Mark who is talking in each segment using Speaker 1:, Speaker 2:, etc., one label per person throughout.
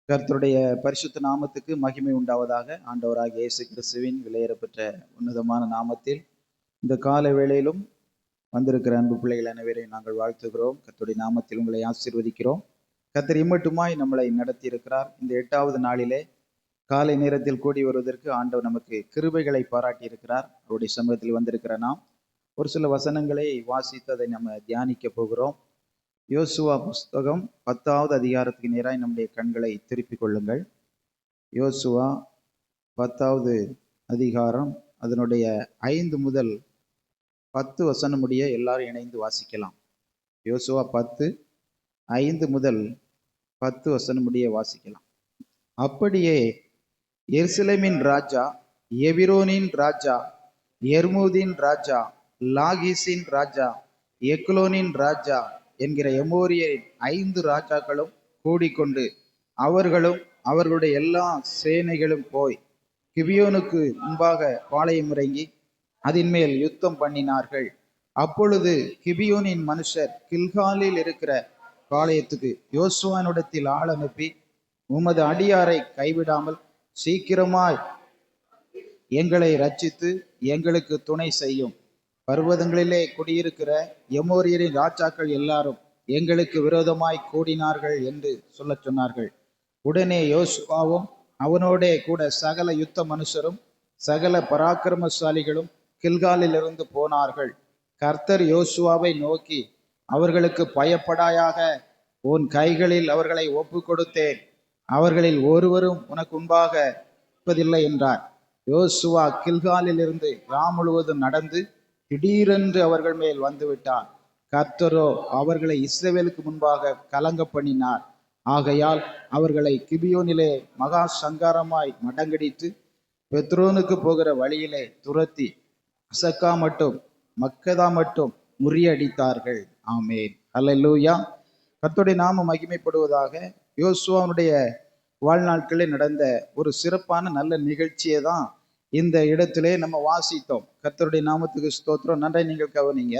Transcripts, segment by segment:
Speaker 1: கர்த்தருடைய பரிசுத்த நாமத்துக்கு மகிமை உண்டாவதாக. ஆண்டவராகிய இயேசு கிறிஸ்துவின் விலையேறப்பெற்ற உன்னதமான நாமத்தில் இந்த கால வேளையிலும் வந்திருக்கிற அன்பு பிள்ளைகள் அனைவரையும் நாங்கள் வாழ்த்துகிறோம். கர்த்தருடைய நாமத்தில் உங்களை ஆசீர்வதிக்கிறோம். கர்த்தர் இம்மட்டுமாய் நம்மளை நடத்தி இருக்கிறார். இந்த 8வது நாளிலே காலை நேரத்தில் கூடி வருவதற்கு ஆண்டவர் நமக்கு கிருபைகளை பாராட்டி இருக்கிறார். அவருடைய சமூகத்தில் வந்திருக்கிற நாம் ஒரு சில வசனங்களை வாசித்து அதை நம்ம தியானிக்க போகிறோம். யோசுவா புஸ்தகம் 10வது அதிகாரத்துக்கு நேராக நம்முடைய கண்களை திருப்பிக் கொள்ளுங்கள். யோசுவா 10வது அதிகாரம் அதனுடைய 5 முதல் 10 வசனம் முடிய எல்லாரும் இணைந்து வாசிக்கலாம். யோசுவா 10:5 முதல் 10 வசனம் முடிய வாசிக்கலாம். அப்படியே எருசலேமின் ராஜா, எபிரோனின் ராஜா, எர்மூதின் ராஜா, லாகீசின் ராஜா, எக்லோனின் ராஜா என்கிற எமோரியரின் 5 ராஜாக்களும் கூடிக்கொண்டு அவர்களும் அவர்களுடைய எல்லா சேனைகளும் போய் கிபியோனுக்கு முன்பாக பாளையம் இறங்கி அதன் மேல் யுத்தம் பண்ணினார்கள். அப்பொழுது கிபியோனின் மனுஷர் கில்காலில் இருக்கிற பாளையத்துக்கு யோசுவானிடத்தில் ஆள் அனுப்பி, உமது அடியாரை கைவிடாமல் சீக்கிரமாய் எங்களை ரட்சித்து எங்களுக்கு துணை செய்யும். பர்வதங்களிலே குடியிருக்கிற எமோரியரின் ராஜாக்கள் எல்லாரும் எங்களுக்கு விரோதமாய் கூடினார்கள் என்று சொல்ல சொன்னார்கள். உடனே யோசுவாவும் அவனோடே கூட சகல யுத்த மனுஷரும் சகல பராக்கிரமசாலிகளும் கில்காலில் இருந்து போனார்கள். கர்த்தர் யோசுவாவை நோக்கி, அவர்களுக்கு பயப்படாயாக, உன் கைகளில் அவர்களை ஒப்பு கொடுத்தேன், அவர்களில் ஒருவரும் உனக்கு முன்பாக இருப்பதில்லை என்றார். யோசுவா கில்காலில் இருந்து ராம் முழுவதும் நடந்து திடீரென்று அவர்கள் மேல் வந்துவிட்டார். கர்த்தரோ அவர்களை இஸ்ரவேலுக்கு முன்பாக கலங்க பண்ணினார். ஆகையால் அவர்களை கிபியோனிலே மகா சங்காரமாய் மடங்கடித்து பெத்ரோனுக்கு போகிற வழியிலே துரத்தி அசக்கா மட்டும் மக்கதா மட்டும் முறியடித்தார்கள். ஆமேன், அல்லேலூயா. கர்த்தருடைய நாமம் மகிமைப்படுவதாக. யோசுவாவுடைய வாழ்நாட்களில் நடந்த ஒரு சிறப்பான நல்ல நிகழ்ச்சியை தான் இந்த இடத்திலே நம்ம வாசித்தோம். கர்த்தருடைய நாமத்துக்கு ஸ்தோத்திரம். நன்றை நீங்கள் கவனிங்க.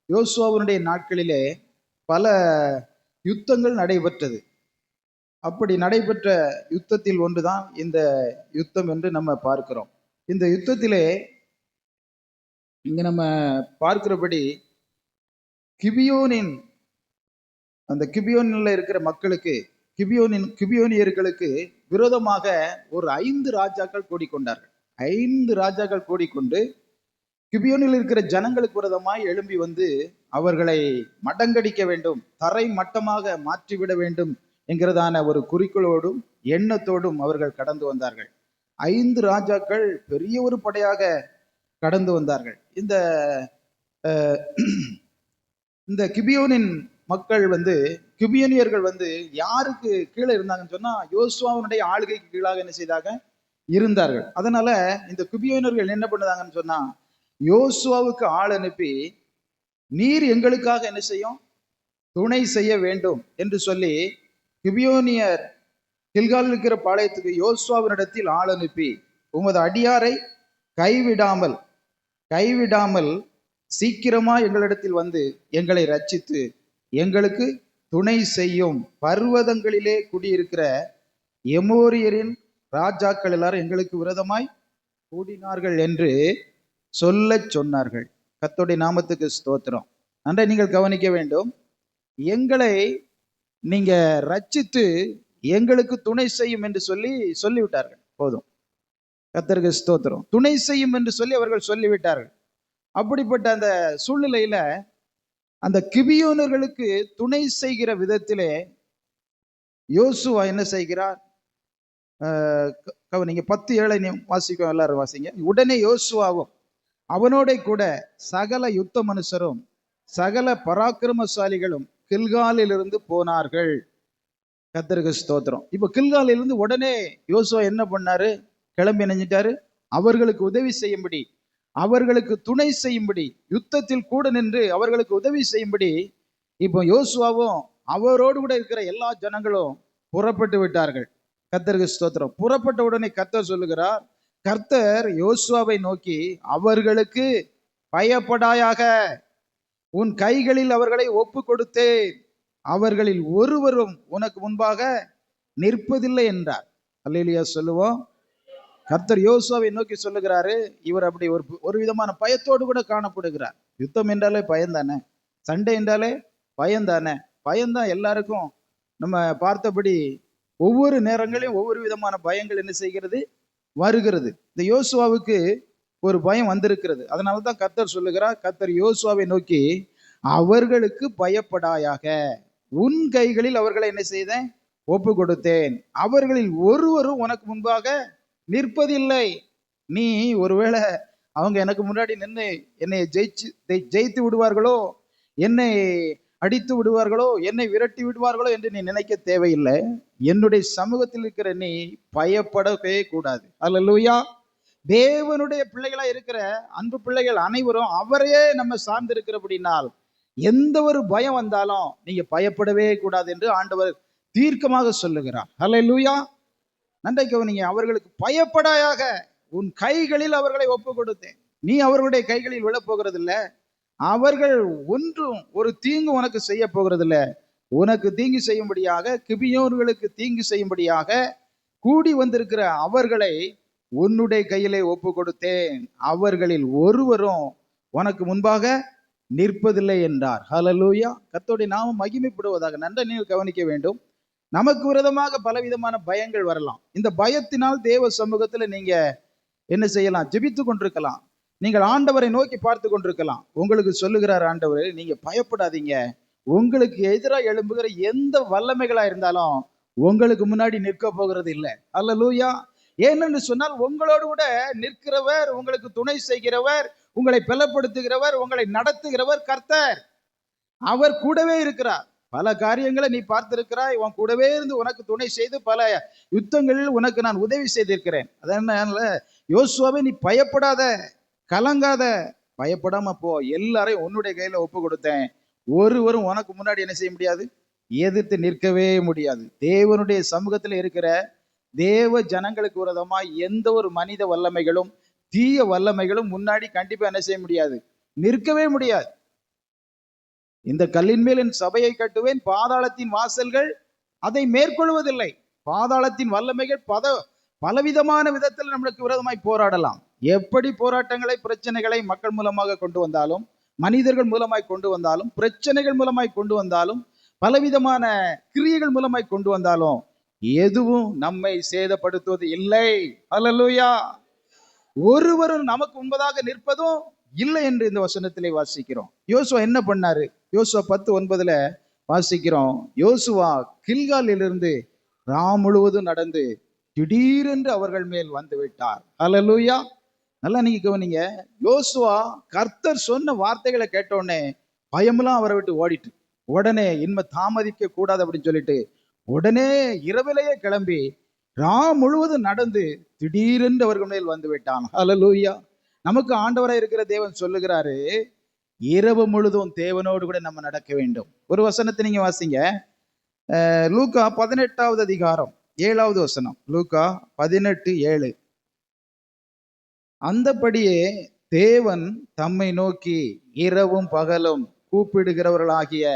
Speaker 1: யோசுவாவுடைய நாட்களிலே பல யுத்தங்கள் நடைபெற்றது. அப்படி நடைபெற்ற யுத்தத்தில் ஒன்றுதான் இந்த யுத்தம் என்று நம்ம பார்க்கிறோம். இந்த யுத்தத்திலே இங்க நம்ம பார்க்கிறபடி கிபியோனின் அந்த கிபியோனில் இருக்கிற மக்களுக்கு, கிபியோனியர்களுக்கு விரோதமாக ஒரு 5 ராஜாக்கள் கூடிக்கொண்டார்கள். 5 ராஜாக்கள் கூடிக்கொண்டு கிபியோனில் இருக்கிற ஜனங்களுக்கு விரோதமாய் எழும்பி வந்து அவர்களை மடங்கடிக்க வேண்டும், தரை மட்டமாக மாற்றிவிட வேண்டும் என்கிறதான ஒரு குறிக்கோளோடும் எண்ணத்தோடும் அவர்கள் கடந்து வந்தார்கள். 5 ராஜாக்கள் பெரிய ஒரு படையாக கடந்து வந்தார்கள். இந்த கிபியோனின் மக்கள் கிபியோனியர்கள் யாருக்கு கீழே இருந்தாங்கன்னு சொன்னா யோசுவாவுடைய ஆளுகைக்கு கீழாக என்ன செய்தாங்க, இருந்தார்கள். அதனால இந்த கிபியோனியர்கள் என்ன பண்ணதாங்கன்னு சொன்னா, யோசுவாவுக்கு ஆள் அனுப்பி, நீர் எங்களுக்காக என்ன செய்யும், துணை செய்ய வேண்டும் என்று சொல்லி கிபியோனியர் கில்கால் இருக்கிற பாளையத்துக்கு யோசுவாவினிடத்தில் ஆள் அனுப்பி, உமது அடியாரை கைவிடாமல் சீக்கிரமா எங்களிடத்தில் வந்து எங்களை ரட்சித்து எங்களுக்கு துணை செய்யும். பர்வதங்களிலே குடியிருக்கிற எமோரியரின் ராஜாக்கள் எல்லாரும் எங்களுக்கு விரோதமாய் கூடினார்கள் என்று சொல்ல சொன்னார்கள். கர்த்தருடைய நாமத்துக்கு ஸ்தோத்திரம். நன்றை நீங்கள் கவனிக்க வேண்டும். எங்களை நீங்க ரட்சித்து எங்களுக்கு துணை செய்யும் என்று சொல்லிவிட்டார்கள். போதும், கர்த்தருக்கு ஸ்தோத்திரம். துணை செய்யும் என்று சொல்லி அவர்கள் சொல்லிவிட்டார்கள். அப்படிப்பட்ட அந்த சூழ்நிலையில அந்த கிபியோனர்களுக்கு துணை செய்கிற விதத்திலே யோசுவா என்ன செய்கிறார்? நீங்க 10:7 வாசிக்கும், எல்லாரும் வாசிங்க. உடனே யோசுவாவும் அவனோட கூட சகல யுத்த மனுஷரும் சகல பராக்கிரமசாலிகளும் கில்காலில் இருந்து போனார்கள். கர்த்தருக்கு ஸ்தோத்திரம். இப்ப கில்காலில் இருந்து உடனே யோசுவா என்ன பண்ணாரு? கிளம்பி நினைஞ்சிட்டாரு. அவர்களுக்கு உதவி செய்யும்படி, அவர்களுக்கு துணை செய்யும்படி, யுத்தத்தில் கூட நின்று அவர்களுக்கு உதவி செய்யும்படி இப்போ யோசுவாவும் அவரோடு கூட இருக்கிற எல்லா ஜனங்களும் புறப்பட்டு விட்டார்கள். கர்த்தருக்கு ஸ்தோத்திரம். புறப்பட்ட உடனே கர்த்தர் சொல்லுகிறார், கர்த்தர் யோசுவாவை நோக்கி, அவர்களுக்கு பயப்படாயாக, உன் கைகளில் அவர்களை ஒப்பு கொடுத்தேன், அவர்களில் ஒருவரும் உனக்கு முன்பாக நிற்பதில்லை என்றார். அல்லேலூயா சொல்லுவோம். கர்த்தர் யோசுவாவை நோக்கி சொல்லுகிறாரு. இவர் அப்படி ஒரு விதமான பயத்தோடு கூட காணப்படுகிறார். யுத்தம் என்றாலே பயந்தானே, சண்டை என்றாலே பயந்தானே, பயந்தான் எல்லாருக்கும். நம்ம பார்த்தபடி ஒவ்வொரு நேரங்களையும் ஒவ்வொரு விதமான பயங்கள் என்ன செய்கிறது, வருகிறது. இந்த யோசுவாவுக்கு ஒரு பயம் வந்திருக்கிறது. அதனாலதான் கர்த்தர் சொல்லுகிறார், கர்த்தர் யோசுவாவை நோக்கி, அவர்களுக்கு பயப்படாயாக, உன் கைகளில் அவர்களை என்ன செய்தேன், ஒப்பு கொடுத்தேன், அவர்களில் ஒருவரும் உனக்கு முன்பாக நிற்பதில்லை. நீ ஒருவேளை அவங்க எனக்கு முன்னாடி நின்று என்னை ஜெயித்து விடுவார்களோ, என்னை அடித்து விடுவார்களோ, என்னை விரட்டி விடுவார்களோ என்று நீ நினைக்க தேவையில்லை. என்னுடைய சமூகத்தில் இருக்கிற நீ பயப்படவே கூடாது. அல்லேலூயா. தேவனுடைய பிள்ளைகளா இருக்கிற அன்பு பிள்ளைகள் அனைவரும் அவரையே நம்ம சார்ந்து இருக்கிறபடினால் எந்த ஒரு பயம் வந்தாலும் நீங்க பயப்படவே கூடாது என்று ஆண்டவர் தீர்க்கமாக சொல்லுகிறார். அல்லேலூயா. நன்றை கவனிங்க. அவர்களுக்கு பயப்படாயாக, உன் கைகளில் அவர்களை ஒப்பு கொடுத்தேன். நீ அவர்களுடைய கைகளில் விழ போகிறதில்லை. அவர்கள் ஒன்றும் ஒரு தீங்கு உனக்கு செய்ய போகிறதில்லை. உனக்கு தீங்கு செய்யும்படியாக, கிபியோர்களுக்கு தீங்கு செய்யும்படியாக கூடி வந்திருக்கிற அவர்களை உன்னுடைய கையிலே ஒப்பு கொடுத்தேன், அவர்களில் ஒருவரும் உனக்கு முன்பாக நிற்பதில்லை என்றார். ஹல்லேலூயா. கர்த்தருடைய நாமம் மகிமைப்படுவதாக. நன்றாக நீங்கள் கவனிக்க வேண்டும். நமக்கு விரோதமாக பலவிதமான பயங்கள் வரலாம். இந்த பயத்தினால் தேவ சமூகத்துல நீங்க என்ன செய்யலாம், ஜெபித்து கொண்டிருக்கலாம். நீங்கள் ஆண்டவரை நோக்கி பார்த்து கொண்டிருக்கலாம். உங்களுக்கு சொல்லுகிறார் ஆண்டவர், நீங்க பயப்படாதீங்க, உங்களுக்கு எதிராக எழும்புகிற எந்த வல்லமைகளா இருந்தாலும் உங்களுக்கு முன்னாடி நிற்க போகிறது இல்லை. அல்லேலூயா. ஏனென்று சொன்னால் உங்களோடு கூட நிற்கிறவர், உங்களுக்கு துணை செய்கிறவர், உங்களை பலப்படுத்துகிறவர், உங்களை நடத்துகிறவர் கர்த்தர். அவர் கூடவே இருக்கிறார். பல காரியங்களை நீ பார்த்திருக்கிறாய். உன் கூடவே இருந்து உனக்கு துணை செய்து பல யுத்தங்களில் உனக்கு நான் உதவி செய்திருக்கிறேன். அதனால யோசுவாவே, நீ பயப்படாத, கலங்காத, பயப்படாம போ. எல்லாரையும் உன்னுடைய கையில ஒப்பு கொடுத்தேன். ஒருவரும் உனக்கு முன்னாடி என்ன செய்ய முடியாது, எதிர்த்து நிற்கவே முடியாது. தேவனுடைய சமூகத்தில் இருக்கிற தேவ ஜனங்களுக்கு விரோதமாய் எந்த ஒரு மனித வல்லமைகளும் தீய வல்லமைகளும் முன்னாடி கண்டிப்பா என்ன செய்ய முடியாது, நிற்கவே முடியாது. இந்த கல்லின் மேல் என் சபையை கட்டுவேன், பாதாளத்தின் வாசல்கள் அதை மேற்கொள்வதில்லை. பாதாளத்தின் வல்லமைகள் பலவிதமான விதத்தில் நம்மளுக்கு விரோதமாய் போராடலாம். எப்படி போராட்டங்களை, பிரச்சனைகளை மக்கள் மூலமாக கொண்டு வந்தாலும், மனிதர்கள் மூலமாய் கொண்டு வந்தாலும், பிரச்சனைகள் மூலமாய் கொண்டு வந்தாலும், பலவிதமான கிரியைகள் மூலமாய் கொண்டு வந்தாலும் எதுவும் நம்மை சேதப்படுத்துவது இல்லை. அல்லேலூயா. ஒருவரும் நமக்கு முன்பதாக நிற்பதும் இல்லை என்று இந்த வசனத்திலே வாசிக்கிறோம். யோசுவா என்ன பண்ணாரு? யோசுவா 10:9 வாசிக்கிறோம். யோசுவா கில்காலிலிருந்து ராம் முழுவதும் நடந்து திடீரென்று அவர்கள் மேல் வந்து விட்டார். அல்லேலூயா. நல்லா நீங்க கவனிங்க. யோசுவா கர்த்தர் சொன்ன வார்த்தைகளை கேட்டோடனே பயமெல்லாம் அவரை விட்டு ஓடிட்டு, உடனே இன்மை தாமதிக்க கூடாது அப்படின்னு சொல்லிட்டு உடனே இரவிலேயே கிளம்பி ராம் முழுவதும் நடந்து திடீரென்று அவர்கள் மேல் வந்து விட்டான். அல்லேலூயா. நமக்கு ஆண்டவராய் இருக்கிற தேவன் சொல்லுகிறாரு, இரவு முழுதும் தேவனோடு கூட நம்ம நடக்க வேண்டும். ஒரு வசனத்தை நீங்க வாசிங்க. லூக்கா 18வது அதிகாரம் 7வது வசனம். லூக்கா 18:7. அந்தபடியே தேவன் தம்மை நோக்கி இரவும் பகலும் கூப்பிடுகிறவர்களாகிய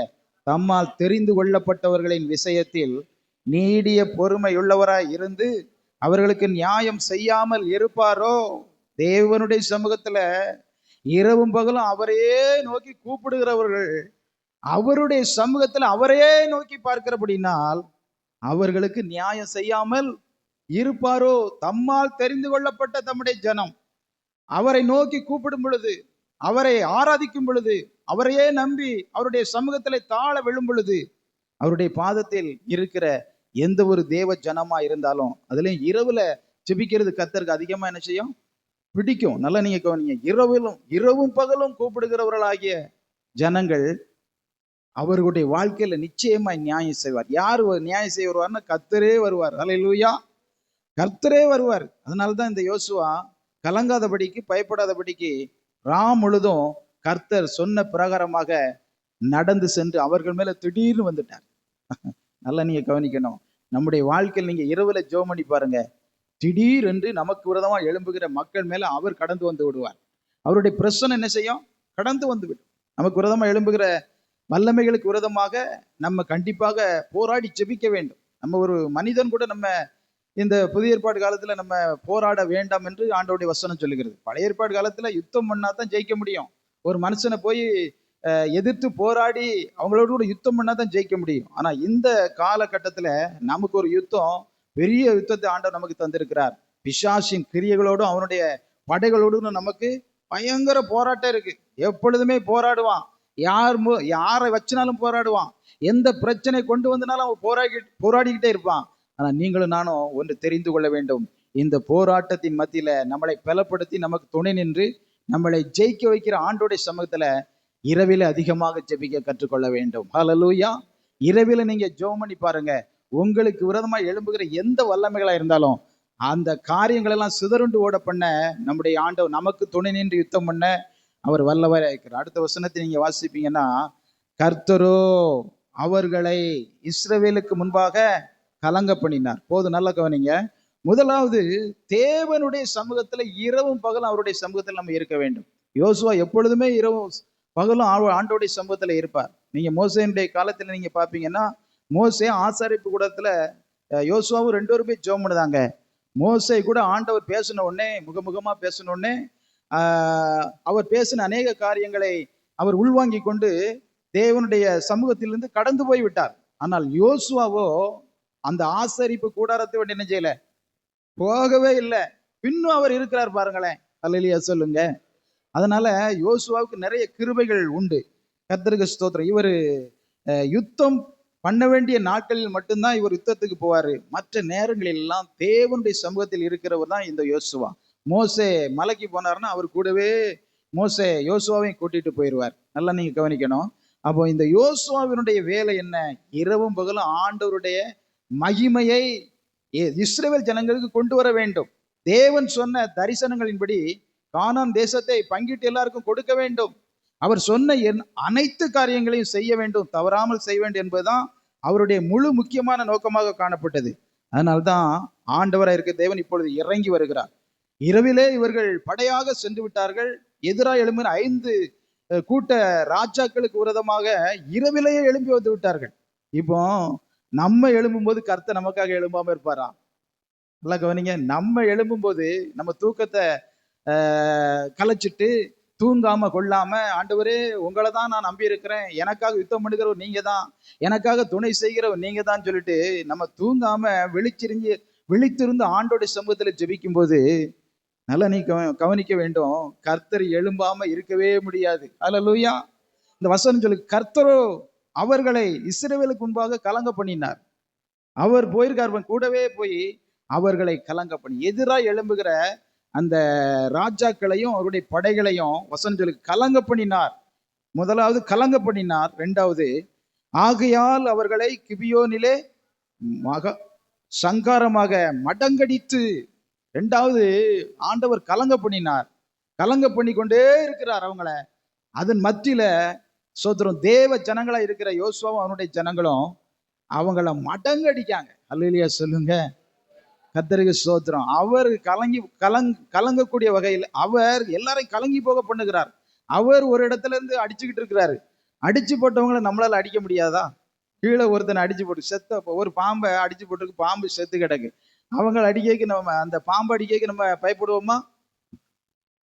Speaker 1: தம்மால் தெரிந்து கொள்ளப்பட்டவர்களின் விஷயத்தில் நீடிய பொறுமையுள்ளவராய் இருந்து அவர்களுக்கு நியாயம் செய்யாமல் இருப்பாரோ? தேவனுடைய சமூகத்துல இரவும் பகலும் அவரையே நோக்கி கூப்பிடுகிறவர்கள் அவருடைய சமூகத்துல அவரையே நோக்கி பார்க்கிறபடினால் அவர்களுக்கு நியாயம் செய்யாமல் இருப்பாரோ? தம்மால் தெரிந்து கொள்ளப்பட்ட தம்முடைய ஜனம் அவரை நோக்கி கூப்பிடும் பொழுது, அவரை ஆராதிக்கும் பொழுது, அவரையே நம்பி அவருடைய சமூகத்திலே தாழ விழும் பொழுது, அவருடைய பாதத்தில் இருக்கிற எந்த ஒரு தேவ ஜனமா இருந்தாலும் அதுலயும் இரவுல ஜெபிக்கிறது கர்த்தருக்கு அதிகமா என்ன செய்யும், பிடிக்கும். நல்லா நீங்க கவனிங்க. இரவும் பகலும் கூப்பிடுகிறவர்களாகிய ஜனங்கள் அவர்களுடைய வாழ்க்கையில நிச்சயமா நியாயம் செய்வார். யார் நியாயம் செய்ய வருவார்னா கர்த்தரே வருவார். அல்லேலூயா. கர்த்தரே வருவார். அதனாலதான் இந்த யோசுவா கலங்காதபடிக்கு, பயப்படாதபடிக்கு ராம் முழுதும் கர்த்தர் சொன்ன பிரகாரமாக நடந்து சென்று அவர்கள் மேல திடீர்னு வந்துட்டார். நல்லா நீங்க கவனிக்கணும். நம்முடைய வாழ்க்கையில் நீங்க இரவுல ஜெபம் பண்ணி பாருங்க, திடீர் என்று நமக்கு விரோதமா எழும்புகிற மக்கள் மேல அவர் கடந்து வந்து விடுவார். அவருடைய பிரச்சனை என்ன செய்யும், கடந்து வந்து விடும். நமக்கு விரோதமா எழும்புகிற வல்லமைகளுக்கு விரோதமாக நம்ம கண்டிப்பாக போராடி ஜெபிக்க வேண்டும். நம்ம ஒரு மனிதன் கூட நம்ம இந்த புதிய ஏற்பாடு காலத்துல நம்ம போராட வேண்டாம் என்று ஆண்டவருடைய வசனம் சொல்லுகிறது. பழைய ஏற்பாடு காலத்துல யுத்தம் பண்ணா தான் ஜெயிக்க முடியும். ஒரு மனுஷனை போய் எதிர்த்து போராடி அவங்களோட கூட யுத்தம் பண்ணா தான் ஜெயிக்க முடியும். ஆனா இந்த காலகட்டத்துல நமக்கு ஒரு யுத்தம், பெரிய யுத்தத்தை ஆண்டவர் நமக்கு தந்திருக்கிறார். பிசாசின் கிரியைகளோடும் அவனுடைய படைகளோடும் நமக்கு பயங்கர போராட்டம் இருக்கு. எப்பொழுதுமே போராடுவான். யாரை வச்சினாலும் போராடுவான். எந்த பிரச்சனை கொண்டு வந்தனாலும் அவன் போராடிக்கிட்டே இருப்பான். ஆனா நீங்களும் நானும் ஒன்று தெரிந்து கொள்ள வேண்டும். இந்த போராட்டத்தின் மத்தியில நம்மளை பலப்படுத்தி நமக்கு துணை நின்று நம்மளை ஜெயிக்க வைக்கிற ஆண்டோடைய சமூகத்துல இரவில அதிகமாக ஜெபிக்க கற்றுக்கொள்ள வேண்டும். ஹல்லேலூயா. இரவில நீங்க ஜெபம் பண்ணி பாருங்க. உங்களுக்கு விரோதமா எழும்புகிற எந்த வல்லமைகளா இருந்தாலும் அந்த காரியங்கள் எல்லாம் சிதறுண்டு ஓட பண்ண நம்முடைய ஆண்டவர் நமக்கு துணை நின்று யுத்தம் பண்ண அவர் வல்லவராக இருக்கிறார். அடுத்த வசனத்தை நீங்க வாசிப்பீங்கன்னா, கர்த்தரோ அவர்களை இஸ்ரவேலுக்கு முன்பாக கலங்க பண்ணினார். போது நல்லா கவனிங்க. முதலாவது, தேவனுடைய சமூகத்துல இரவும் பகலும் அவருடைய சமூகத்தில் நம்ம இருக்க வேண்டும். யோசுவா எப்பொழுதுமே இரவும் பகலும் ஆண்டோடைய சமூகத்துல இருப்பார். நீங்க மோசேனுடைய காலத்துல நீங்க பாப்பீங்கன்னா, மோசே ஆசாரிப்பு கூடத்துல யோசுவாவும் 2 பேருமே ஜெபம் பண்ணுதாங்க. மோசே கூட ஆண்டவர் பேசின உடனே, முகமுகமா பேசின உடனே அவர் பேசின அநேக காரியங்களை அவர் உள்வாங்கி கொண்டு தேவனுடைய சமூகத்திலிருந்து கடந்து போய் விட்டார். ஆனால் யோசுவாவோ அந்த ஆசரிப்பு கூடாரத்தை விட்டு என்ன செய்யல, போகவே இல்லை. பின்னும் அவர் இருக்கிறார் பாருங்களேன். அல்லேலூயா சொல்லுங்க. அதனால யோசுவாவுக்கு நிறைய கிருபைகள் உண்டு. கர்த்தருக்கு ஸ்தோத்திரம். இவர் யுத்தம் பண்ண வேண்டிய நாட்களில் மட்டும்தான் இவர் யுத்தத்துக்கு போவாரு. மற்ற நேரங்களில் எல்லாம் தேவனுடைய சமூகத்தில் இருக்கிறவர் தான் இந்த யோசுவா. மோசே மலைக்கு போனார்னா அவர் கூடவே மோசே யோசுவாவையும் கூட்டிட்டு போயிடுவார். நல்லா நீங்க கவனிக்கணும். அப்போ இந்த யோசுவாவினுடைய வேலை என்ன? இரவும் பகலும் ஆண்டவருடைய மகிமையை இஸ்ரவேல் ஜனங்களுக்கு கொண்டு வர வேண்டும். தேவன் சொன்ன தரிசனங்களின்படி கானான் தேசத்தை பங்கிட்டு எல்லாருக்கும் கொடுக்க வேண்டும். அவர் சொன்ன அனைத்து காரியங்களையும் செய்ய வேண்டும், தவறாமல் செய்ய வேண்டும் என்பதுதான் அவருடைய முழு முக்கியமான நோக்கமாக காணப்பட்டது. அதனால்தான் ஆண்டவராக இருக்க தேவன் இப்பொழுது இறங்கி வருகிறார். இரவிலே இவர்கள் படையாக சென்று விட்டார்கள். எதிராக எழும்பின 5 கூட்ட ராஜாக்களுக்கு விரோதமாக இரவிலேயே எழும்பி வந்து விட்டார்கள். இப்போ நம்ம எழும்பும் போது கர்த்தர் நமக்காக எழும்பாம இருப்பாரா? நல்லா கவனிங்க. நம்ம எழும்பும் போது நம்ம தூக்கத்தை கலைச்சிட்டு தூங்காம கொள்ளாம, ஆண்டவரே உங்களை தான் நான் நம்பி இருக்கிறேன், எனக்காக யுத்தம் பண்ணுகிறவர் நீங்க தான், எனக்காக துணை செய்கிறவர் நீங்க தான் சொல்லிட்டு நம்ம தூங்காம விழித்திருந்து ஆண்டோடைய சமூகத்துல ஜெபிக்கும் போது நல்லா நீ கவனிக்க வேண்டும், கர்த்தர் எழும்பாம இருக்கவே முடியாது. அல்லேலூயா. இந்த வசனம் சொல்லு, கர்த்தரோ அவர்களை இஸ்ரவேலுக்கு முன்பாக கலங்க பண்ணினார். அவர் போயிருக்கார், கூடவே போய் அவர்களை கலங்க பண்ணி எதிராக எழும்புகிற அந்த ராஜாக்களையும் அவருடைய படைகளையும் வசனம் சொல்லு கலங்க பண்ணினார். முதலாவது கலங்க பண்ணினார். 2வது, ஆகையால் அவர்களை கிபியோனிலே சங்காரமாக மடங்கடித்து. 2வது, ஆண்டவர் கலங்க பண்ணினார். கலங்க பண்ணி கொண்டே இருக்கிறார் அவங்கள. அதன் மத்தியில சோத்திரம் தேவ ஜனங்களா இருக்கிற யோசுவாவும் அவனுடைய ஜனங்களும் அவங்கள மடங்கடிக்காங்க. அல்லேலூயா சொல்லுங்க. கர்த்தருக்கு ஸ்தோத்திரம். அவர் கலங்கக்கூடிய வகையில் அவர் எல்லாரையும் கலங்கி போக பண்ணுகிறார். அவர் ஒரு இடத்துல இருந்து அடிச்சுக்கிட்டு இருக்கிறாரு. அடிச்சு போட்டவங்களை நம்மளால அடிக்க முடியாதா? கீழே ஒருத்தனை அடிச்சு போட்டு செத்த ஒரு பாம்பை அடிச்சு போட்டுருக்கு, பாம்பு செத்து கிடக்கு. அவங்களை அடிக்க நம்ம அந்த பாம்பு அடிக்க நம்ம பயப்படுவோமா?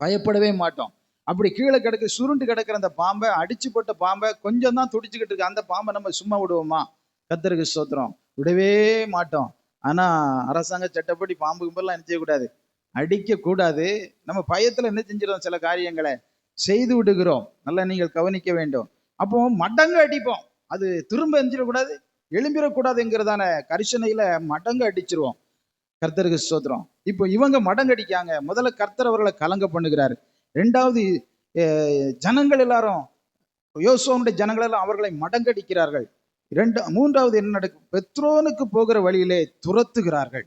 Speaker 1: பயப்படவே மாட்டோம். அப்படி கீழே கிடக்கு சுருண்டு கிடக்கிற அந்த பாம்பை, அடிச்சு போட்ட பாம்பை கொஞ்சம் தான் துடிச்சுக்கிட்டு இருக்கு, அந்த பாம்பை நம்ம சும்மா விடுவோமா? கர்த்தருக்கு ஸ்தோத்திரம், விடவே மாட்டோம். ஆனா அரசாங்க சட்டப்படி பாம்பு கும்பலாம் என்ன செய்யக்கூடாது, அடிக்க கூடாது. நம்ம பயத்துல என்ன செஞ்சிடும், சில காரியங்களை செய்து விடுகிறோம். நல்லா நீங்கள் கவனிக்க வேண்டும். அப்போ மடங்கு அடிப்போம், அது திரும்ப எஞ்சிடக்கூடாது, எழும்பிடக்கூடாதுங்கிறதான கரிசனையில மடங்கு அடிச்சிருவோம். கர்த்தருக்கு ஸ்தோத்திரம். இப்போ இவங்க மடங்கு அடிக்காங்க. முதல்ல கர்த்தர் அவர்களை கலங்க பண்ணுகிறாரு. 2வது, ஜனங்கள் எல்லாரும் யோசுவாவுடைய ஜனங்கள் எல்லாம் அவர்களை மடங்கடிக்கிறார்கள். 3வது என்ன நடக்கும், பெத்ரோனுக்கு போகிற வழியிலே துரத்துகிறார்கள்.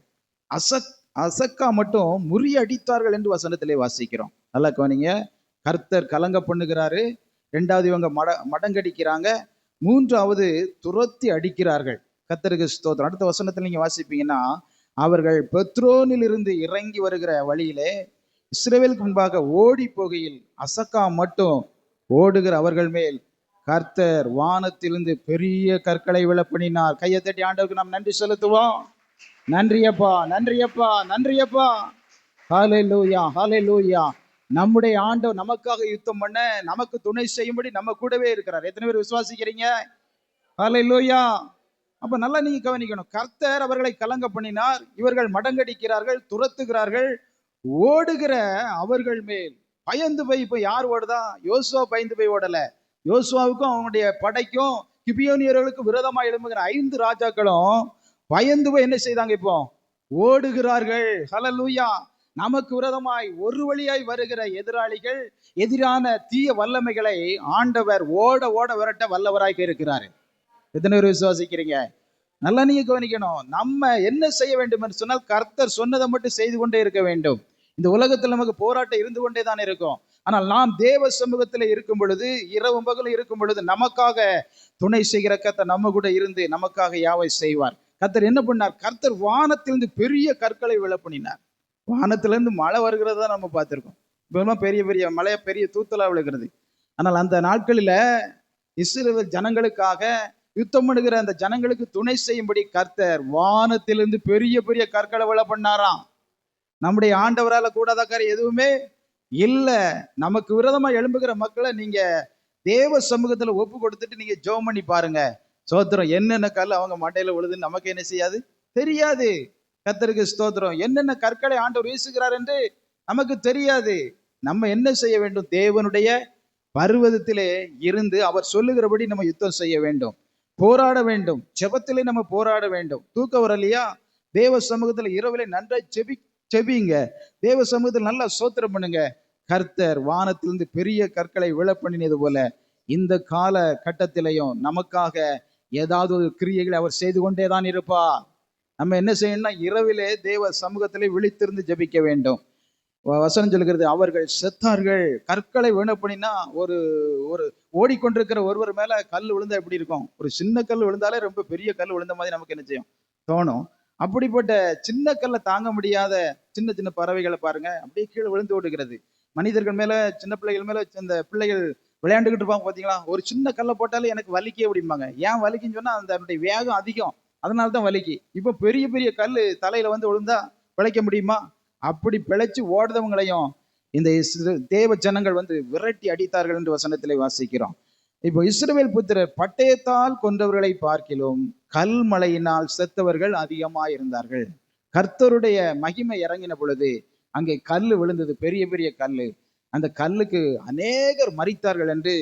Speaker 1: அசக்கா மட்டும் முறியடித்தார்கள் என்று வசனத்திலே வாசிக்கிறோம். நல்லா கவனிங்க. கர்த்தர் கலங்க பண்ணுகிறாரு. 2வது இவங்க மடங்கடிக்கிறாங்க. 3வது துரத்தி அடிக்கிறார்கள். கர்த்தருக்கு ஸ்தோத்திரம். அடுத்த வசனத்தில் நீங்க வாசிப்பீங்கன்னா, அவர்கள் பெத்ரோனில் இருந்து இறங்கி வருகிற வழியிலே இஸ்ரவேலுக்கு முன்பாக ஓடி போகையில் அசக்கா மட்டும் ஓடுகிற அவர்கள் மேல் கர்த்தர் வானத்திலிருந்து பெரிய கற்களை விழப்பண்ணினார். கையை தட்டி ஆண்டவருக்கு நாம் நன்றி செலுத்துவோம். நன்றியப்பா, நன்றியப்பா, நன்றியப்பா. ஹல்லேலூயா, ஹல்லேலூயா. நம்முடைய ஆண்டவர் நமக்காக யுத்தம் பண்ண, நமக்கு துணை செய்யும்படி நம்ம கூடவே இருக்கிறார். எத்தனை பேர் விசுவாசிக்கிறீங்க? ஹல்லேலூயா. அப்ப நல்லா நீங்க கவனிக்கணும். கர்த்தர் அவர்களை கலங்க பண்ணினார். இவர்கள் மடங்கடிக்கிறார்கள், துரத்துகிறார்கள். ஓடுகிற அவர்கள் மேல் பயந்து போய், இப்ப யார் ஓடுதா? யோசுவா பயந்து போய் ஓடல. யோசுவாவுக்கும் அவனுடைய படைக்கும் கிபியோனியர்களுக்கு விரோதமா எழும்புகிற 5 ராஜாக்களும் பயந்து போய் என்ன செய்தாங்க? இப்போ ஓடுகிறார்கள். ஹல்லேலூயா. நமக்கு விரோதமாய் ஒரு வழியாய் வருகிற எதிராளிகள், எதிரான தீய வல்லமைகளை ஆண்டவர் ஓட ஓட விரட்ட வல்லவராய் இருக்கிறார். எத்தனை பேர் விசுவாசிக்கிறீங்க? நல்லா நீங்க கவனிக்கணும். நம்ம என்ன செய்ய வேண்டும் என்று சொன்னால், கர்த்தர் சொன்னதை மட்டும் செய்து கொண்டே இருக்க வேண்டும். இந்த உலகத்தில் நமக்கு போராட்டம் இருந்து கொண்டே தான் இருக்கும். ஆனால் நாம் தேவ சமூகத்தில் இருக்கும் பொழுது, இரவு பகலும் இருக்கும் பொழுது, நமக்காக துணை செய்கிற கர்த்தர் நம்ம கூட இருந்து நமக்காக யாவை செய்வார். கர்த்தர் என்ன பண்ணார்? கர்த்தர் வானத்திலிருந்து பெரிய கற்களை விழப்பண்ணினார். வானத்திலிருந்து மழை வருகிறதா நம்ம பார்த்திருக்கோம். இப்பெல்லாம் பெரிய பெரிய மழையை பெரிய தூத்தலா விழுகிறது. ஆனால் அந்த நாட்களில இஸ்ரவேல் ஜனங்களுக்காக யுத்தம் பண்ணுகிற அந்த ஜனங்களுக்கு துணை செய்யும்படி கர்த்தர் வானத்திலிருந்து பெரிய பெரிய கற்களை விழ பண்ணாராம். நம்முடைய ஆண்டவரால கூடாத காரியம் எதுவுமே இல்ல. நமக்கு விரோதமா எழும்புகிற மக்களை நீங்க தேவ சமூகத்துல ஒப்பு கொடுத்துட்டு நீங்க ஜெபம் பண்ணி பாருங்க. ஸ்தோத்திரம். என்னென்ன கல் அவங்க மண்டையில விழுதுன்னு நமக்கு என்ன செய்யாது? தெரியாது. கர்த்தருக்கு ஸ்தோத்திரம். என்னென்ன கற்களை ஆண்டவர் வீசுகிறார் என்று நமக்கு தெரியாது. நம்ம என்ன செய்ய வேண்டும்? தேவனுடைய பர்வதத்திலே இருந்து அவர் சொல்லுகிறபடி நம்ம யுத்தம் செய்ய வேண்டும், போராட வேண்டும். ஜெபத்திலே நம்ம போராட வேண்டும். தூக்கம் வரலையா? தேவ சமூகத்துல இரவிலே நன்றாய் செபிங்க. தேவ சமூகத்தில் நல்லா சோத்திரம் பண்ணுங்க. கர்த்தர் வானத்திலிருந்து பெரிய கற்களை விழ பண்ணினது போல இந்த கால கட்டத்திலையும் நமக்காக ஏதாவது ஒரு கிரியைகளை அவர் செய்து கொண்டேதான் இருப்பார். நம்ம என்ன செய்யணும்னா, இரவிலே தேவ சமூகத்திலே விழித்திருந்து ஜெபிக்க வேண்டும். வசனம் சொல்கிறது, அவர்கள் செத்தார்கள். கற்களை வீணப்பண்ணினா, ஒரு ஒரு ஓடிக்கொண்டிருக்கிற ஒருவர் மேல கல் விழுந்தா எப்படி இருக்கும்? ஒரு சின்ன கல் விழுந்தாலே ரொம்ப பெரிய கல் விழுந்த மாதிரி நமக்கு என்ன செய்யும்? தோணும். அப்படிப்பட்ட சின்ன கல்லை தாங்க முடியாத சின்ன சின்ன பறவைகளை பாருங்க, அப்படியே கீழே விழுந்து ஓடுகிறது. மனிதர்கள் மேல, சின்ன பிள்ளைகள் மேல இந்த பிள்ளைகள் விளையாண்டுகிட்டு இருப்பாங்க பாத்தீங்களா? ஒரு சின்ன கல்லை போட்டாலே எனக்கு வலிக்கே அப்படிம்பாங்க. ஏன் வலிக்குன்னு சொன்னா, அந்த வேகம் அதிகம், அதனாலதான் வலிக்கு. இப்போ பெரிய பெரிய கல் தலையில வந்து விழுந்தா பிழைக்க முடியுமா? அப்படி பிழைச்சு ஓடுறவங்களையும் இந்த தேவ ஜனங்கள் வந்து விரட்டி அடித்தார்கள் என்று வசனத்திலே வாசிக்கிறோம். இப்போ இஸ்ரவேல் புத்திரர் பட்டயத்தால் கொன்றவர்களை பார்க்கிலும் கல்மழையினால் செத்தவர்கள் அதிகமாக இருந்தார்கள். கர்த்தருடைய மகிமை இறங்கின பொழுது அங்கே கல் விழுந்தது, பெரிய பெரிய கல்லு. அந்த கல்லுக்கு அநேகர் மரித்தார்கள் என்று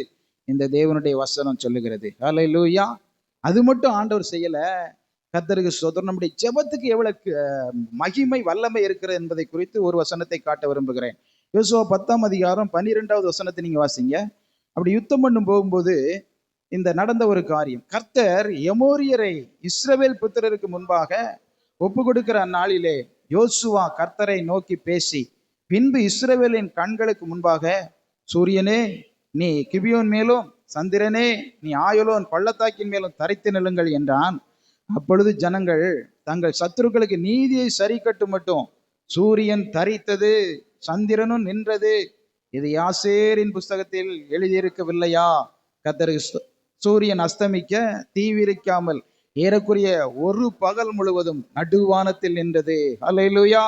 Speaker 1: இந்த தேவனுடைய வசனம் சொல்லுகிறது. ஹல்லேலூயா. அது மட்டும் ஆண்டவர் செய்யல. கர்த்தருக்கு ஸ்தோத்திரம். நம்முடைய ஜெபத்துக்கு எவ்வளவு மகிமை வல்லமை இருக்கிறது என்பதை குறித்து ஒரு வசனத்தை காட்ட விரும்புகிறேன். யோசுவா 10ஆம் அதிகாரம் 12வது வசனத்தை நீங்க வாசிங்க. அப்படி யுத்தம் பண்ணும் போகும்போது இந்த நடந்த ஒரு காரியம், கர்த்தர் எமோரியரை இஸ்ரவேல் புத்திரருக்கு முன்பாக ஒப்பு கொடுக்கிற அந்நாளிலே யோசுவா கர்த்தரை நோக்கி பேசி, பின்பு இஸ்ரவேலின் கண்களுக்கு முன்பாக, சூரியனே நீ கிபியோன் மேலும், சந்திரனே நீ ஆயலோன் பள்ளத்தாக்கின் மேலும் தரித்து நில்லுங்கள் என்றான். அப்பொழுது ஜனங்கள் தங்கள் சத்துருக்களுக்கு நீதியை சரி கட்டு மட்டும் சூரியன் தரித்தது, சந்திரனும் நின்றது, இது யாசேரின் புஸ்தகத்தில் எழுதியிருக்கவில்லையா? கர்த்தருக்கு சூரியன் அஸ்தமிக்க தீவிரிக்காமல் ஏறக்குறைய ஒரு பகல் முழுவதும் நடுவானத்தில் நின்றது. அல்லேலூயா.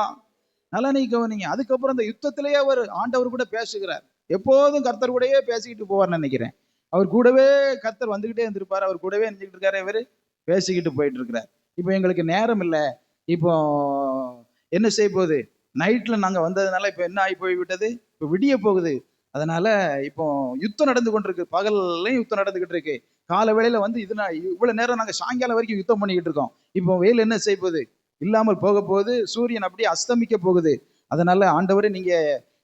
Speaker 1: நல்லா நீ கவனிங்க. அதுக்கப்புறம் அந்த யுத்தத்திலேயே அவர் ஆண்டவர் கூட பேசுகிறார். எப்போதும் கர்த்தர் கூடவே பேசிக்கிட்டு போவார்னு நினைக்கிறேன். அவர் கூடவே கர்த்தர் வந்துகிட்டே இருந்திருப்பார். அவர் கூடவே நினைச்சுக்கிட்டு இருக்காரு, இவர் பேசிக்கிட்டு போயிட்டு இருக்கிறார். இப்போ எங்களுக்கு நேரம் இல்லை, இப்போ என்ன செய்ய போகுது? நைட்ல நாங்க வந்ததுனால இப்போ என்ன ஆகி போய் விட்டது? இப்போ விடிய போகுது. அதனால இப்போ யுத்தம் நடந்து கொண்டிருக்கு, பகல்லையும் யுத்தம் நடந்துகிட்டு இருக்கு. கால வேளையில வந்து இவ்வளவு நேரம் நாங்க சாயங்காலம் வரைக்கும் யுத்தம் பண்ணிக்கிட்டு இருக்கோம். இப்போ வெயில் என்ன செய்ய போகுது? இல்லாமல் போக போகுது. சூரியன் அப்படியே அஸ்தமிக்க போகுது. அதனால ஆண்டவரே நீங்க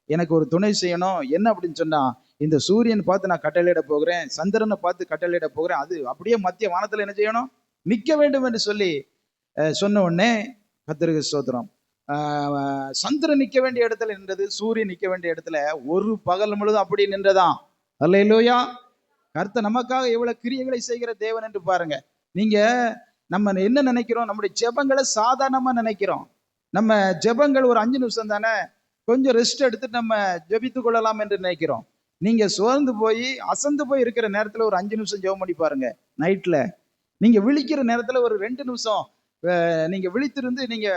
Speaker 1: எனக்கு ஒரு துணை செய்யணும். என்ன அப்படின்னு சொன்னா, இந்த சூரியன் பார்த்து நான் கட்டளையிட போகிறேன், சந்திரனை பார்த்து கட்டளையிட போகிறேன், அது அப்படியே மத்திய வானத்துல என்ன செய்யணும்? நிற்க வேண்டும் என்று சொல்லி சொன்ன உடனே கர்த்தருக்கு ஸ்தோத்திரம், சந்திரன் நிற்க வேண்டிய இடத்துல நின்றது, சூரியன் நிற்க வேண்டிய இடத்துல ஒரு பகல் முழுதும் அப்படி நின்றதாம். அல்லேலூயா. கர்த்தர் நமக்காக எவ்வளவு கிரியைகளை செய்கிற தேவன் என்று பாருங்க. நீங்க நம்ம என்ன நினைக்கிறோம்? நம்முடைய ஜெபங்களை சாதாரணமா நினைக்கிறோம். நம்ம ஜெபங்கள் ஒரு 5 நிமிஷம் தானே, கொஞ்சம் ரெஸ்ட் எடுத்துட்டு நம்ம ஜெபித்து கொள்ளலாம் என்று நினைக்கிறோம். நீங்க சோர்ந்து போய் அசந்து போய் இருக்கிற நேரத்துல ஒரு 5 நிமிஷம் ஜெபம் பண்ணி பாருங்க. நைட்ல நீங்க விழிக்கிற நேரத்துல ஒரு 2 நிமிஷம் நீங்க விழித்திருந்து நீங்க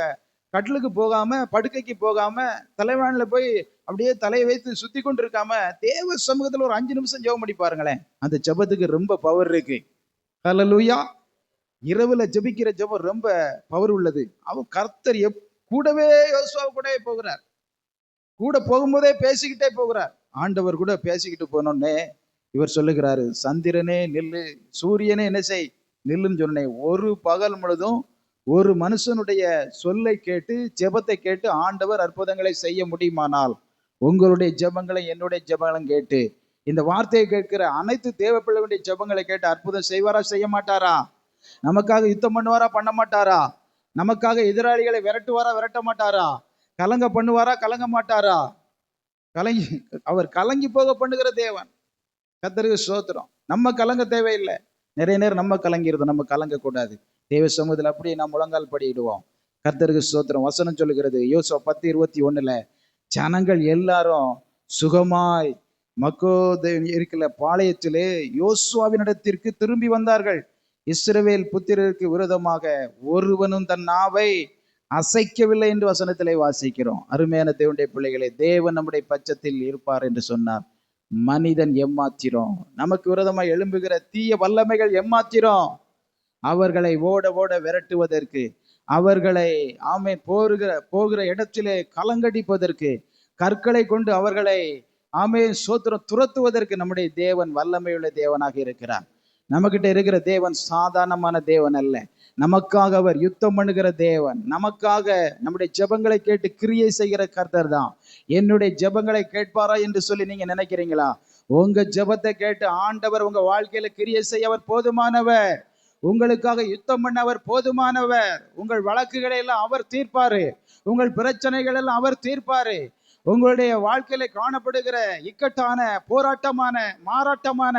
Speaker 1: கட்டிலுக்கு போகாம, படுக்கைக்கு போகாம, தலைவாணில போய் அப்படியே தலையை வைத்து சுத்தி கொண்டு இருக்காம, தேவ சமூகத்துல ஒரு 5 நிமிஷம் ஜெபம் பண்ணி பாருங்களேன். அந்த ஜெபத்துக்கு ரொம்ப பவர் இருக்கு. ஹல்லேலூயா. இரவுல ஜெபிக்கிற ஜெபம் ரொம்ப பவர் உள்ளது. அவன் கர்த்தர் கூடவே யோசுவா கூடவே போகிறார். கூட போகும்போதே பேசிக்கிட்டே போகிறார். ஆண்டவர் கூட பேசிக்கிட்டு போனோடனே இவர் சொல்லுகிறாரு, சந்திரனே நில்லு, சூரியனே என்ன செய் நில்லுன்னு சொன்னேன். ஒரு பகல் முழுதும் ஒரு மனுஷனுடைய சொல்லை கேட்டு ஜெபத்தை கேட்டு ஆண்டவர் அற்புதங்களை செய்ய முடியுமானால் உங்களுடைய ஜெபங்களை என்னுடைய ஜெபங்களும் கேட்டு இந்த வார்த்தையை கேட்கிற அனைத்து தேவைப்படக்கூடிய ஜெபங்களை கேட்டு அற்புதம் செய்வாரா செய்ய மாட்டாரா? நமக்காக யுத்தம் பண்ணுவாரா பண்ண மாட்டாரா? நமக்காக எதிராளிகளை விரட்டுவாரா விரட்ட மாட்டாரா? கலங்க பண்ணுவாரா கலங்க மாட்டாரா? அவர் கலங்கி போக பண்ணுகிற தேவன். கர்த்தருக்கு ஸ்தோத்திரம். நம்ம கலங்க தேவையில்லை. நிறைய நேரம் நம்ம கலங்கிருந்தோம், நம்ம கலங்க கூடாது. தேவ சமூகத்தில் அப்படியே நாம் முழங்கால் படியிடுவோம். கர்த்தருக்கு ஸ்தோத்திரம். வசனம் சொல்லுகிறது யோசுவா 10:21 ஜனங்கள் எல்லாரும் சுகமாய் மக்கோது இருக்கிற பாளையத்திலே யோசுவாவினிடத்திற்கு திரும்பி வந்தார்கள். இஸ்ரவேல் புத்திரருக்கு விரோதமாக ஒருவனும் தன் நாவை அசைக்கவில்லை என்று வசனத்திலே வாசிக்கிறோம். அருமையான தேவனுடைய பிள்ளைகளே, தேவன் நம்முடைய பட்சத்தில் இருப்பார் என்று சொன்னார். மனிதன் எம்மாத்திரம், நமக்கு விரோதமாக எழும்புகிற தீய வல்லமைகள் எம்மாத்திரம், அவர்களை ஓட ஓட விரட்டுவதற்கு, அவர்களை போகிற இடத்திலே கலங்கடிப்பதற்கு, கற்களை கொண்டு அவர்களை சோத்திரம் துரத்துவதற்கு நம்முடைய தேவன் வல்லமையுள்ள தேவனாக இருக்கிறார். நம்மகிட்ட இருக்கிற தேவன் சாதாரணமான தேவன் அல்ல. நமக்காக அவர் யுத்தம் பண்ணுகிற தேவன். நமக்காக நம்முடைய ஜெபங்களை கேட்டு கிரியை செய்கிற கர்த்தர் தான். என்னுடைய ஜெபங்களை கேட்பாரா என்று சொல்லி நீங்க நினைக்கிறீங்களா? உங்க ஜெபத்தை கேட்டு ஆண்டவர் உங்க வாழ்க்கையில கிரியை செய்ய அவர் போதுமானவர். உங்களுக்காக யுத்தம் பண்ண அவர் போதுமானவர். உங்கள் வழக்குகளை எல்லாம் அவர் தீர்ப்பாரு. உங்கள் பிரச்சனைகள் எல்லாம் அவர் தீர்ப்பாரு. உங்களுடைய வாழ்க்கையில காணப்படுகிற இக்கட்டான போராட்டமான மாறாட்டமான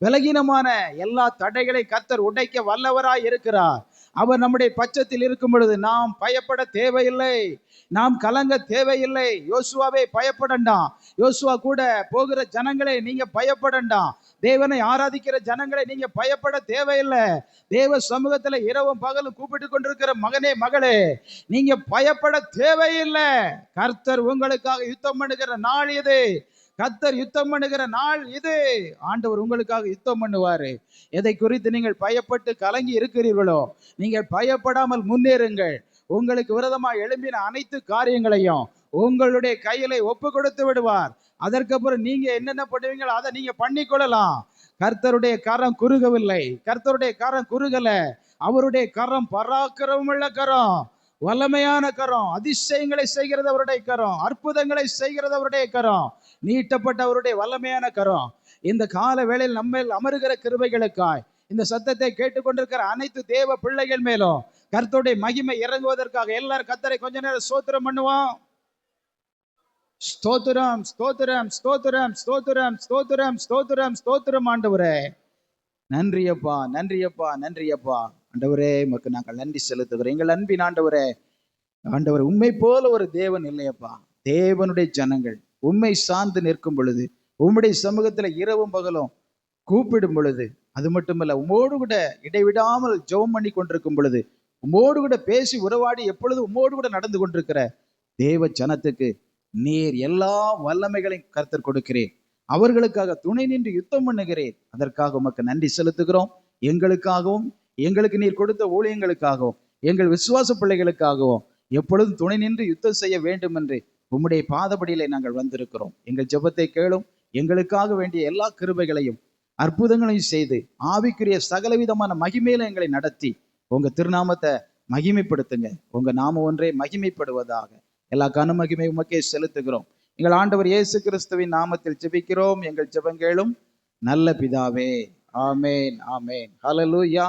Speaker 1: விலகினமான எல்லா தடைகளை கர்த்தர் உடைக்க வல்லவராய் இருக்கிறார். அவர் நம்முடைய பட்சத்தில் இருக்கும் பொழுது நாம் பயப்பட தேவையில்லை, நாம் கலங்க தேவையில்லை. யோசுவாவை பயப்படண்டாம். யோசுவா கூட போகிற ஜனங்களை நீங்க பயப்படண்டாம். தேவனை ஆராதிக்கிற ஜனங்களை நீங்க பயப்பட தேவையில்லை. தேவ சமூகத்துல இரவும் பகலும் கூப்பிட்டு கொண்டிருக்கிற மகனே மகளே, நீங்க பயப்பட தேவையில்லை. கர்த்தர் உங்களுக்காக யுத்தம் பண்ணுகிற நாள் இது. கர்த்தர் யுத்தம் பண்ணுகிற நாள் இது. ஆண்டவர் உங்களுக்காக யுத்தம் பண்ணுவாரு. எதை குறித்து நீங்கள் பயப்பட்டு கலங்கி இருக்கிறீர்களோ, நீங்கள் பயப்படாமல் முன்னேறுங்கள். உங்களுக்கு விரோதமாக எழும்பின அனைத்து காரியங்களையும் உங்களுடைய கையில ஒப்பு கொடுத்து விடுவார். அதற்கப்புறம் நீங்க என்னென்ன பண்ணுவீங்களோ அதை நீங்க பண்ணிக்கொள்ளலாம். கர்த்தருடைய கரம் குறுகவில்லை, கர்த்தருடைய கரம் குறுகல. அவருடைய கரம் பராக்கிரமமுள்ள கரம், வல்லமையான கரம், அதிசயங்களை செய்கிறது அவருடைய கரம், அற்புதங்களை செய்கிறது அவருடைய கரம், நீட்டப்பட்ட அவருடைய வல்லமையான கரம். இந்த கால வேளையில் நம்ம அமருகிற கிருபைகளுக்காய் இந்த சத்தத்தை கேட்டுக்கொண்டிருக்கிற அனைத்து தேவ பிள்ளைகள் மேலும் கர்த்தருடைய மகிமை இறங்குவதற்காக எல்லாரும் கர்த்தரை கொஞ்ச நேரம் ஸ்தோத்திரம் பண்ணுவோம். ஸ்தோத்திரம் ஸ்தோத்திரம் ஸ்தோத்திரம் ஸ்தோத்திரம் ஸ்தோத்திரம் ஸ்தோத்திரம் ஸ்தோத்திரம். ஆண்டவரே நன்றியப்பா நன்றியப்பா நன்றியப்பா. ஆண்டவரே உமக்கு நாங்கள் நன்றி செலுத்துகிறோம். எங்கள் அன்பின் ஆண்டவரே, ஆண்டவர் உண்மை போல ஒரு தேவன் இல்லையப்பா. தேவனுடைய ஜனங்கள் உண்மை சார்ந்து நிற்கும் பொழுது, உம்முடைய சமூகத்துல இரவும் பகலும் கூப்பிடும் பொழுது, அது மட்டுமல்ல உம்மோடு கூட இடைவிடாமல் ஜெபம் பண்ணி கொண்டிருக்கும் பொழுது, உம்மோடு கூட பேசி உறவாடி எப்பொழுது உம்மோடு கூட நடந்து கொண்டிருக்கிற தேவ ஜனத்துக்கு நீர் எல்லா வல்லமைகளையும் கர்த்தர் கொடுக்கிறேன். அவர்களுக்காக துணை நின்று யுத்தம் பண்ணுகிறேன். அதற்காக உமக்கு நன்றி செலுத்துகிறோம். எங்களுக்காகவும் எங்களுக்கு நீர் கொடுத்த ஊழியங்களுக்காகவும் எங்கள் விசுவாச பிள்ளைகளுக்காகவும் எப்பொழுதும் துணை நின்று யுத்தம் செய்ய வேண்டும் என்று உம்முடைய பாதபடியிலே நாங்கள் வந்திருக்கிறோம். எங்கள் ஜெபத்தை கேளும். எங்களுக்காக வேண்டிய எல்லா கிருபைகளையும் அற்புதங்களையும் செய்து ஆவிக்குரிய சகலவிதமான மகிமையில எங்களை நடத்தி உங்க திருநாமத்தை மகிமைப்படுத்துங்க. உங்க நாம ஒன்றே மகிமைப்படுவதாக. எல்லா கனமகிமை உமக்கே செலுத்துகிறோம். எங்கள் ஆண்டவர் இயேசு கிறிஸ்துவின் நாமத்தில் ஜெபிக்கிறோம். எங்கள் ஜெபங்களும் நல்ல பிதாவே. ஆமேன் ஆமேன். ஹல்லேலூயா.